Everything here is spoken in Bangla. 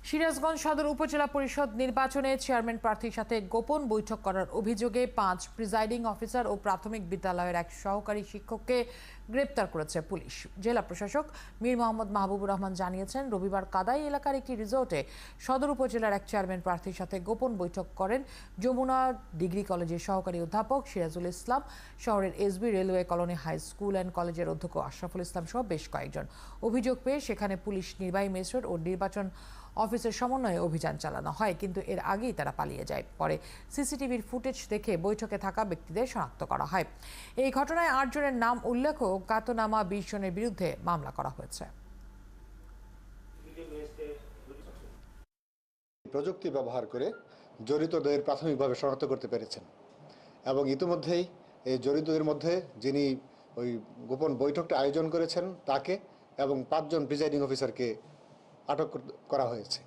সিরাজগঞ্জ সদর উপজেলা পরিষদ নির্বাচনে চেয়ারম্যান প্রার্থীর সাথে গোপন বৈঠক করার অভিযোগে 5 প্রিজাইডিং অফিসার ও প্রাথমিক বিদ্যালয়ের এক সহকারী শিক্ষককে গ্রেপ্তার করেছে পুলিশ। জেলা প্রশাসক মীর মোহাম্মদ মাহবুবুর রহমান জানিয়েছেন, রবিবার কাদাই এলাকার একটি রিসোর্টে সদর উপজেলার এক চেয়ারম্যান প্রার্থীর সাথে গোপন বৈঠক করেন যমুনা ডিগ্রি কলেজের সহকারী অধ্যাপক সিরাজুল ইসলাম, শহরের SB railway colony high school and কলেজের অধ্যক্ষ আশরাফুল ইসলাম সহ বেশ কয়েকজন। অভিযোগ পেয়ে সেখানে পুলিশ, নির্বাহী ম্যাজিস্ট্রেট ও নির্বাচন অফিসের সমন্বয়ে অভিযান চালানো হয়, কিন্তু এর আগেই তারা পালিয়ে যায়। পরে সিসিটিভির ফুটেজ দেখে বৈঠকে থাকা ব্যক্তিদের শনাক্ত করা হয়। এই ঘটনায় 8 জনের নাম উল্লেখ ও জ্ঞাতনামা 20 জনের বিরুদ্ধে মামলা করা হয়েছে। প্রযুক্তি ব্যবহার করে জড়িতদের প্রাথমিকভাবে শনাক্ত করতে পেরেছেন এবং ইতিমধ্যেই এই জড়িতদের মধ্যে যিনি ওই গোপন বৈঠকটা আয়োজন করেছেন তাকে এবং 5 জন প্রিজাইডিং অফিসারকে আটক করা হয়েছে।